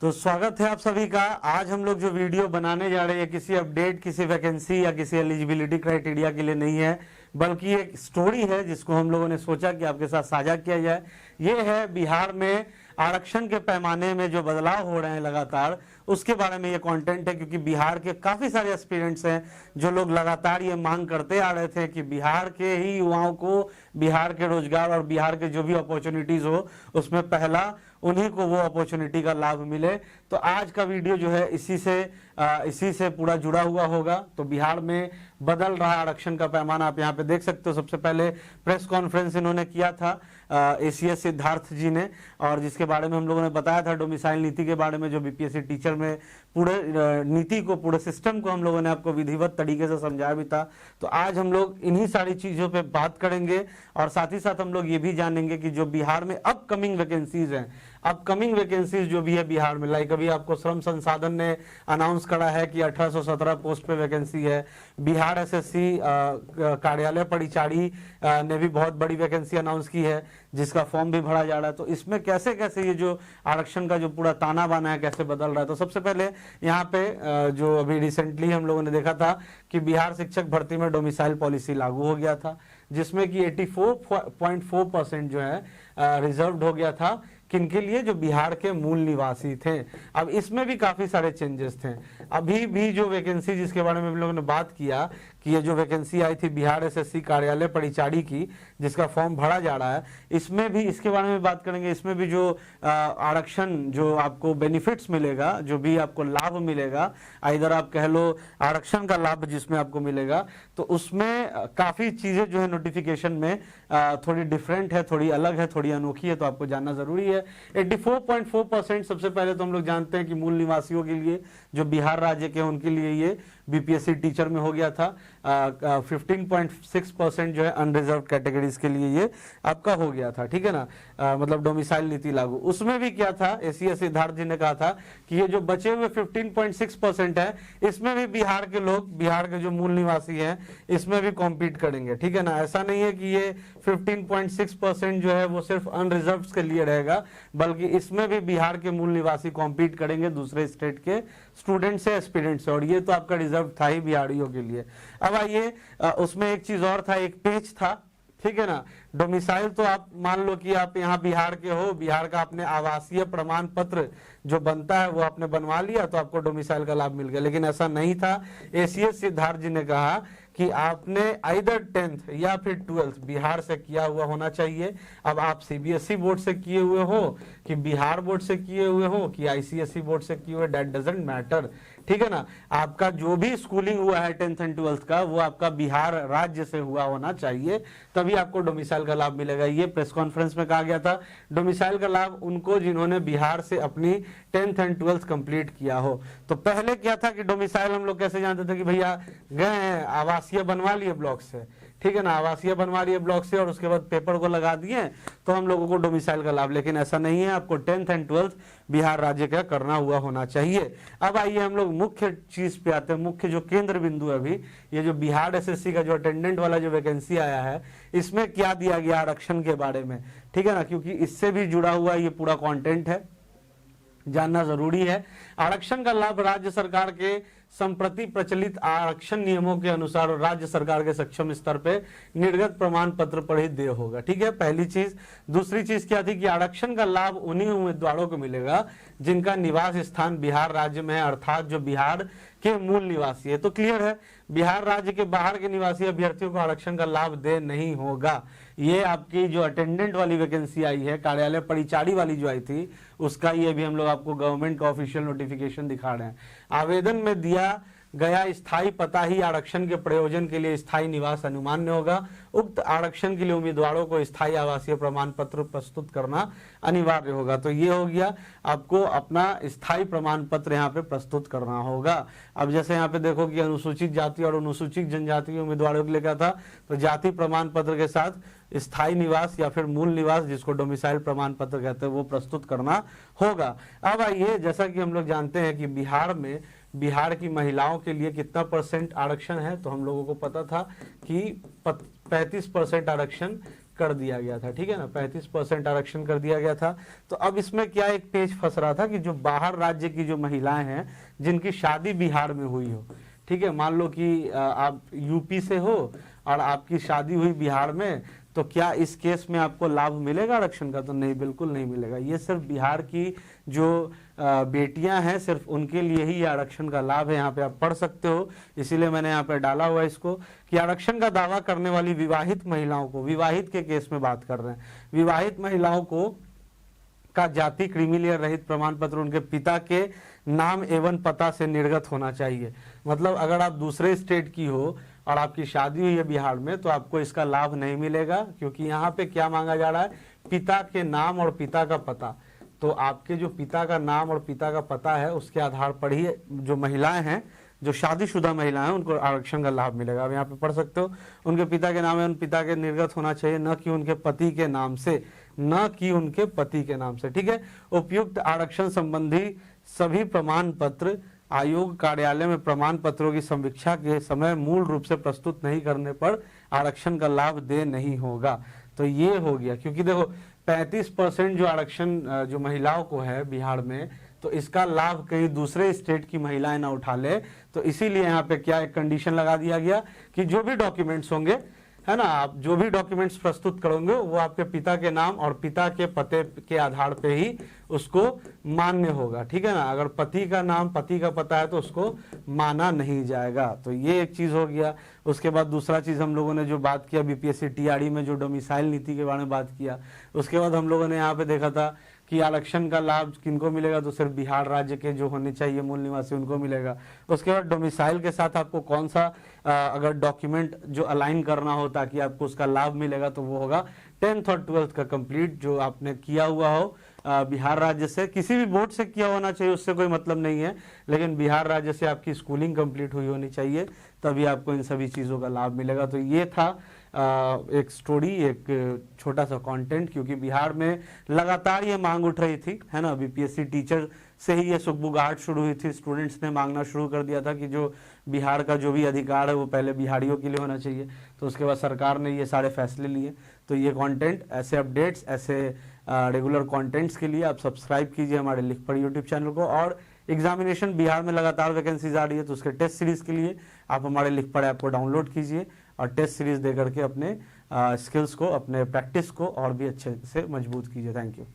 तो स्वागत है आप सभी का। आज हम लोग जो वीडियो बनाने जा रहे हैं किसी अपडेट, किसी वैकेंसी या किसी एलिजिबिलिटी क्राइटेरिया के लिए नहीं है, बल्कि एक स्टोरी है जिसको हम लोगों ने सोचा कि आपके साथ साझा किया जाए। ये है बिहार में आरक्षण के पैमाने में जो बदलाव हो रहे हैं लगातार, उसके बारे में ये कंटेंट है। क्योंकि बिहार के काफ़ी सारे एस्पिरेंट्स हैं जो लोग लगातार ये मांग करते आ रहे थे कि बिहार के ही युवाओं को बिहार के रोजगार और बिहार के जो भी अपॉर्चुनिटीज़ हो उसमें पहला उन्हीं को वो अपॉर्चुनिटी का लाभ मिले। तो आज का वीडियो जो है इसी से पूरा जुड़ा हुआ होगा। तो बिहार में बदल रहा आरक्षण का पैमाना आप यहाँ पे देख सकते हो। सबसे पहले प्रेस कॉन्फ्रेंस इन्होंने किया था एसीएस सिद्धार्थ जी ने, और जिसके बारे में हम लोगों ने बताया था डोमिसाइल नीति के बारे में, जो बीपीएससी टीचर में पूरे नीति को, पूरे सिस्टम को हम लोगों ने आपको विधिवत तरीके से समझाया भी था। तो आज हम लोग इन्हीं सारी चीज़ों पे बात करेंगे और साथ ही साथ हम लोग ये भी जानेंगे कि जो बिहार में अपकमिंग वैकेंसीज हैं, अपकमिंग वैकेंसीज जो भी है बिहार में, लाइक अभी आपको श्रम संसाधन ने अनाउंस करा है कि 1817 पोस्ट पे वैकेंसी है। बिहार एसएससी कार्यालय परिचारी ने भी बहुत बड़ी वैकेंसी अनाउंस की है, जिसका फॉर्म भी भरा जा रहा है। तो इसमें कैसे कैसे ये जो आरक्षण का जो पूरा ताना बाना है कैसे बदल रहा है। तो सबसे पहले यहाँ पे जो अभी रिसेंटली हम लोगों ने देखा था कि बिहार शिक्षक भर्ती में डोमिसाइल पॉलिसी लागू हो गया था, जिसमें कि 84.4% जो है रिजर्व्ड हो गया था किनके लिए, जो बिहार के मूल निवासी थे। अब इसमें भी काफी सारे चेंजेस थे। अभी भी जो वैकेंसी जिसके बारे में हम लोगों ने बात किया कि ये जो वैकेंसी आई थी बिहार एसएससी कार्यालय परिचारी की, जिसका फॉर्म भरा जा रहा है, इसमें भी इसके बारे में बात करेंगे। इसमें भी जो आरक्षण, जो आपको बेनिफिट्स मिलेगा, जो भी आपको लाभ मिलेगा, इधर आप कह लो आरक्षण का लाभ जिसमें आपको मिलेगा, तो उसमें काफी चीजें जो है नोटिफिकेशन में थोड़ी डिफरेंट है, थोड़ी अलग है, थोड़ी अनोखी है, तो आपको जानना जरूरी है। 84.4% सबसे पहले तो हम लोग जानते हैं कि मूल निवासियों के लिए, जो बिहार राज्य के, उनके लिए ये बीपीएससी टीचर में हो गया था। 15.6% जो है अनरिजर्व कैटेगरीज के लिए ये आपका हो गया था, ठीक है ना। मतलब डोमिसाइल नीति लागू, उसमें भी क्या था, एसीएस सिद्धार्थ जी ने कहा था कि ये जो बचे हुए 15.6% है, इसमें भी बिहार के लोग, बिहार के जो मूल निवासी हैं, इसमें भी कॉम्पीट करेंगे, ठीक है ना। ऐसा नहीं है कि ये 15.6% जो है वो सिर्फ अनरिजर्व के लिए रहेगा, बल्कि इसमें भी बिहार के मूल निवासी कॉम्पीट करेंगे दूसरे स्टेट के स्टूडेंट से, एस्पिरेंट से, और ये तो आपका रिजर्व था ही बिहारियों के लिए। अब आइए, उसमें एक चीज और था, एक पेज था, ठीक है ना। डोमिसाइल तो आप मान लो कि आप यहाँ बिहार के हो, बिहार का अपने आवासीय प्रमाण पत्र जो बनता है वो आपने बनवा लिया तो आपको डोमिसाइल का लाभ मिल गया, लेकिन ऐसा नहीं था। एसीएस सिद्धार्थ जी ने कहा कि आपने आइदर 10th या फिर 12th बिहार से किया हुआ होना चाहिए। अब आप सीबीएसई बोर्ड से किए हुए हो कि बिहार बोर्ड से किए हुए हो कि आईसीएसई बोर्ड से किए हुए, दैट डजंट मैटर, ठीक है ना। आपका जो भी स्कूलिंग हुआ है 10th एंड 12th का, वो आपका बिहार राज्य से हुआ होना चाहिए, तभी आपको डोमिसाइल का लाभ मिलेगा। ये प्रेस कॉन्फ्रेंस में कहा गया था। डोमिसाइल का लाभ उनको जिन्होंने बिहार से अपनी 10th एंड 12th कंप्लीट किया हो। तो पहले क्या था कि डोमिसाइल हम लोग कैसे जानते थे कि भैया गए हैं आवासीय बनवा लिए ब्लॉक से, ठीक है ना, आवासीय बनवा लिए ब्लॉक से और उसके बाद पेपर को लगा दिए तो हम लोगों को डोमिसाइल का लाभ। लेकिन ऐसा नहीं है, आपको 10th एंड 12th बिहार राज्य का करना हुआ होना चाहिए। अब आइए हम लोग मुख्य चीज पे आते हैं, मुख्य जो केंद्र बिंदु है अभी, ये जो बिहार एसएससी का जो अटेंडेंट वाला जो वैकेंसी आया है, इसमें क्या दिया गया आरक्षण के बारे में, ठीक है ना, क्योंकि इससे भी जुड़ा हुआ ये पूरा कंटेंट है, जानना जरूरी है। आरक्षण का लाभ राज्य सरकार के संप्रति प्रचलित आरक्षण नियमों के अनुसार और राज्य सरकार के सक्षम स्तर पे निर्गत प्रमाण पत्र पर ही देय होगा, ठीक है, पहली चीज। दूसरी चीज क्या थी कि आरक्षण का लाभ उन्हीं उम्मीदवारों को मिलेगा जिनका निवास स्थान बिहार राज्य में है, अर्थात जो बिहार के मूल निवासी है। तो क्लियर है, बिहार राज्य के बाहर के निवासी अभ्यर्थियों को आरक्षण का लाभ दे नहीं होगा। ये आपकी जो अटेंडेंट वाली वैकेंसी आई है, कार्यालय परिचारी वाली जो आई थी, उसका ये भी हम लोग आपको गवर्नमेंट का ऑफिशियल नोटिफिकेशन दिखा रहे हैं। आवेदन में दिया गया स्थायी पता ही आरक्षण के प्रयोजन के लिए स्थायी निवास अनुमान्य होगा। उक्त आरक्षण के लिए उम्मीदवारों को स्थायी आवासीय प्रमाण पत्र प्रस्तुत करना अनिवार्य होगा। तो ये हो गया, आपको अपना स्थायी प्रमाण पत्र यहाँ पे प्रस्तुत करना होगा। अब जैसे यहाँ पे देखो कि अनुसूचित जाति और अनुसूचित जनजाति के उम्मीदवारों के लिए क्या था, तो जाति प्रमाण पत्र के साथ स्थायी निवास या फिर मूल निवास, जिसको डोमिसाइल प्रमाण पत्र कहते हैं, वो प्रस्तुत करना होगा। अब आइए, जैसा कि हम लोग जानते हैं कि बिहार में, बिहार की महिलाओं के लिए कितना % आरक्षण है, तो हम लोगों को पता था कि 35% आरक्षण कर दिया गया था, ठीक है ना, 35% आरक्षण कर दिया गया था। तो अब इसमें क्या एक पेच फंस रहा था कि जो बाहर राज्य की जो महिलाएं हैं जिनकी शादी बिहार में हुई हो, ठीक है, मान लो कि आप यूपी से हो और आपकी शादी हुई बिहार में, तो क्या इस केस में आपको लाभ मिलेगा आरक्षण का? तो नहीं, बिल्कुल नहीं मिलेगा। ये सिर्फ बिहार की जो बेटियां हैं सिर्फ उनके लिए ही आरक्षण का लाभ है। यहाँ पे आप पढ़ सकते हो, इसीलिए मैंने यहाँ पे डाला हुआ है इसको कि आरक्षण का दावा करने वाली विवाहित महिलाओं को, विवाहित के केस में बात कर रहे हैं, विवाहित महिलाओं को का जाति क्रीमीलेयर रहित प्रमाण पत्र उनके पिता के नाम एवं पता से निर्गत होना चाहिए। मतलब अगर आप दूसरे स्टेट की हो और आपकी शादी हुई है बिहार में तो आपको इसका लाभ नहीं मिलेगा, क्योंकि यहाँ पे क्या मांगा जा रहा है, पिता के नाम और पिता का पता। तो आपके जो पिता का नाम और पिता का पता है उसके आधार पर ही जो महिलाएं हैं, जो शादीशुदा महिलाएं हैं, उनको आरक्षण का लाभ मिलेगा। अब यहाँ पे पढ़ सकते हो, उनके पिता के नाम है, उन पिता के निर्गत होना चाहिए, न कि उनके पति के नाम से, न कि उनके पति के नाम से, ठीक है। उपयुक्त आरक्षण संबंधी सभी प्रमाण पत्र आयोग कार्यालय में प्रमाण पत्रों की समीक्षा के समय मूल रूप से प्रस्तुत नहीं करने पर आरक्षण का लाभ दे नहीं होगा। तो ये हो गया, क्योंकि देखो 35% जो आरक्षण जो महिलाओं को है बिहार में, तो इसका लाभ कहीं दूसरे स्टेट की महिलाएं ना उठा ले। तो इसीलिए यहाँ पे क्या एक कंडीशन लगा दिया गया कि जो भी डॉक्यूमेंट्स होंगे, है ना, आप जो भी डॉक्यूमेंट्स प्रस्तुत करोगे वो आपके पिता के नाम और पिता के पते के आधार पे ही उसको मान्य होगा, ठीक है ना। अगर पति का नाम पति का पता है तो उसको माना नहीं जाएगा। तो ये एक चीज हो गया। उसके बाद दूसरा चीज हम लोगों ने जो बात किया बीपीएससी टीआरई में जो डोमिसाइल नीति के बारे में बात किया, उसके बाद हम लोगों ने यहाँ पे देखा था कि आरक्षण का लाभ किनको मिलेगा, तो सिर्फ बिहार राज्य के जो होने चाहिए मूल निवासी उनको मिलेगा। उसके बाद डोमिसाइल के साथ आपको कौन सा अगर डॉक्यूमेंट जो अलाइन करना हो ताकि आपको उसका लाभ मिलेगा, तो वो होगा 10th और 12th का कंप्लीट जो आपने किया हुआ हो बिहार राज्य से, किसी भी बोर्ड से किया होना चाहिए, उससे कोई मतलब नहीं है, लेकिन बिहार राज्य से आपकी स्कूलिंग कंप्लीट हुई होनी चाहिए, तभी आपको इन सभी चीज़ों का लाभ मिलेगा। तो ये था एक स्टोरी, एक छोटा सा कंटेंट, क्योंकि बिहार में लगातार ये मांग उठ रही थी, है ना। बीपीएससी टीचर से ही ये सुगबुगाहट शुरू हुई थी, स्टूडेंट्स ने मांगना शुरू कर दिया था कि जो बिहार का जो भी अधिकार है वो पहले बिहारियों के लिए होना चाहिए। तो उसके बाद सरकार ने ये सारे फैसले लिए। तो ये कंटेंट, ऐसे अपडेट्स, ऐसे रेगुलर कंटेंट्स के लिए आप सब्सक्राइब कीजिए हमारे लिख पढ़ यूट्यूब चैनल को। और एग्जामिनेशन बिहार में लगातार वैकेंसीज आ रही है, तो उसके टेस्ट सीरीज के लिए आप हमारे लिख पढ़ ऐप को डाउनलोड कीजिए और टेस्ट सीरीज दे करके अपने स्किल्स को, अपने प्रैक्टिस को और भी अच्छे से मजबूत कीजिए। Thank you.